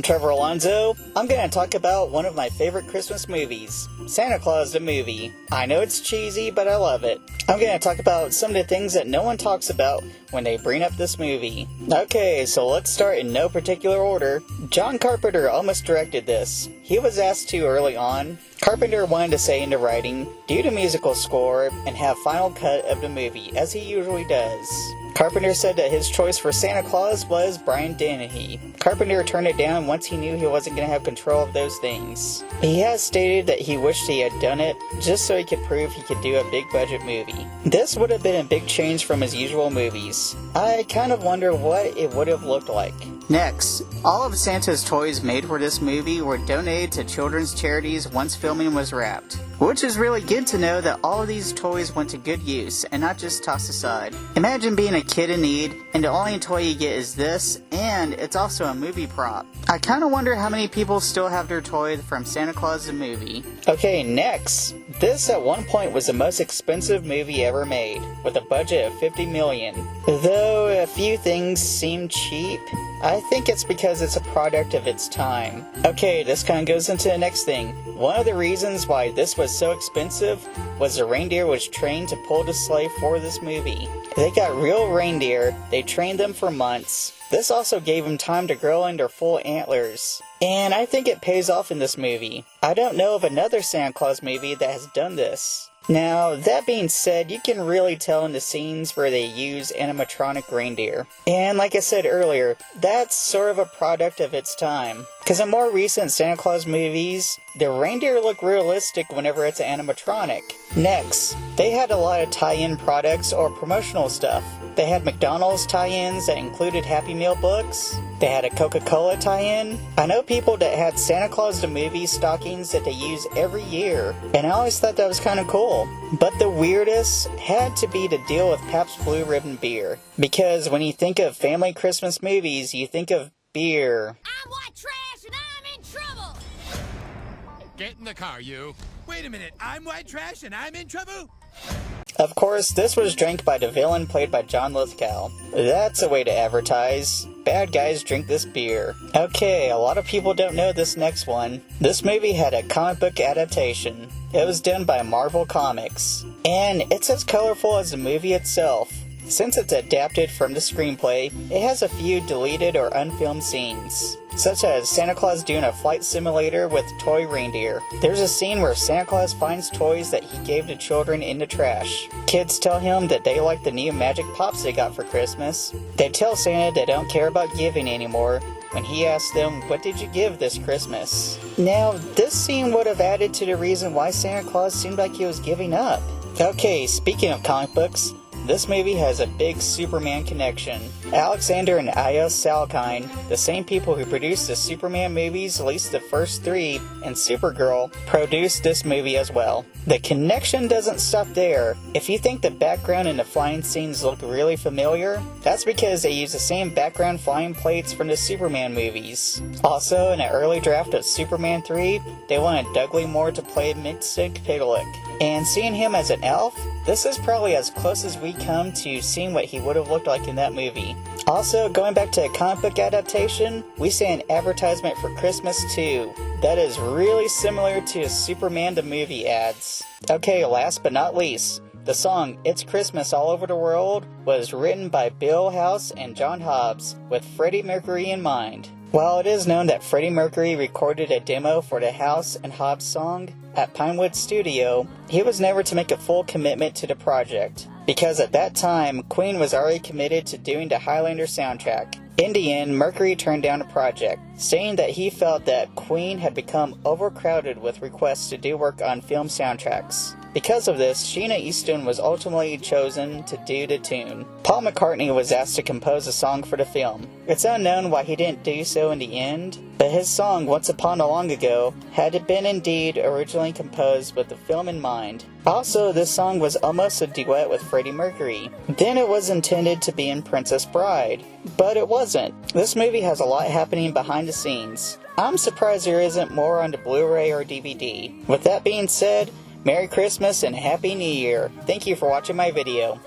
I'm Trevor Alonzo. I'm going to talk about one of my favorite Christmas movies, Santa Claus The Movie. I know it's cheesy, but I love it. I'm going to talk about some of the things that no one talks about when they bring up this movie. Okay, so let's start in no particular order. John Carpenter almost directed this. He was asked to early on. Carpenter wanted to say into writing, due to musical score, and have final cut of the movie, as he usually does. Carpenter said that his choice for Santa Claus was Brian Dennehy. Carpenter turned it down once he knew he wasn't going to have control of those things. He has stated that he wished he had done it just so he could prove he could do a big budget movie. This would have been a big change from his usual movies. I kind of wonder what it would have looked like. Next, all of Santa's toys made for this movie were donated to children's charities once filming was wrapped. Which is really good to know that all of these toys went to good use and not just tossed aside. Imagine being a kid in need and the only toy you get is this, and it's also a movie prop. I kinda wonder how many people still have their toy from Santa Claus the Movie. Okay, next. This at one point was the most expensive movie ever made, with a budget of $50 million. Though a few things seem cheap, I think it's because it's a product of its time. Okay, this kind of goes into the next thing. One of the reasons why this was so expensive was the reindeer was trained to pull the sleigh for this movie. They got real reindeer, they trained them for months. This also gave them time to grow in their full antlers. And I think it pays off in this movie. I don't know of another Santa Claus movie that has done this. Now, that being said, you can really tell in the scenes where they use animatronic reindeer. And like I said earlier, that's sort of a product of its time. Because in more recent Santa Claus movies, the reindeer look realistic whenever it's animatronic. Next, they had a lot of tie-in products or promotional stuff. They had McDonald's tie-ins that included Happy Meal books. They had a Coca-Cola tie-in. I know people that had Santa Claus the Movie stockings that they use every year, and I always thought that was kind of cool. But the weirdest had to be the deal with Pabst Blue Ribbon beer. Because when you think of family Christmas movies, you think of beer. I'm white trash and I'm in trouble! Get in the car, you. Wait a minute, I'm white trash and I'm in trouble? Of course, this was drank by the villain played by John Lithgow. That's a way to advertise. Bad guys drink this beer. Okay, a lot of people don't know this next one. This movie had a comic book adaptation. It was done by Marvel Comics. And it's as colorful as the movie itself. Since it's adapted from the screenplay, it has a few deleted or unfilmed scenes, such as Santa Claus doing a flight simulator with toy reindeer. There's a scene where Santa Claus finds toys that he gave to children in the trash. Kids tell him that they like the new Magic Pops they got for Christmas. They tell Santa they don't care about giving anymore when he asks them, what did you give this Christmas? Now, this scene would have added to the reason why Santa Claus seemed like he was giving up. Okay, speaking of comic books, this movie has a big Superman connection. Alexander and Aya Salkind, the same people who produced the Superman movies, at least the first three, and Supergirl, produced this movie as well. The connection doesn't stop there. If you think the background and the flying scenes look really familiar, that's because they use the same background flying plates from the Superman movies. Also, in an early draft of Superman 3, they wanted Dudley Moore to play Mystic Piglet. And seeing him as an elf, this is probably as close as we come to seeing what he would have looked like in that movie. Also, going back to a comic book adaptation, we see an advertisement for Christmas 2 that is really similar to Superman the Movie ads. Okay, last but not least, the song It's Christmas All Over the World was written by Bill House and John Hobbs with Freddie Mercury in mind. While it is known that Freddie Mercury recorded a demo for the House and Hobbs song at Pinewood Studio, he was never to make a full commitment to the project, because at that time, Queen was already committed to doing the Highlander soundtrack. In the end, Mercury turned down the project, saying that he felt that Queen had become overcrowded with requests to do work on film soundtracks. Because of this, Sheena Easton was ultimately chosen to do the tune. Paul McCartney was asked to compose a song for the film. It's unknown why he didn't do so in the end, but his song Once Upon a Long Ago had been indeed originally composed with the film in mind. Also, this song was almost a duet with Freddie Mercury. Then it was intended to be in Princess Bride, but it wasn't. This movie has a lot happening behind the scenes. I'm surprised there isn't more on the Blu-ray or DVD. With that being said, Merry Christmas and Happy New Year. Thank you for watching my video.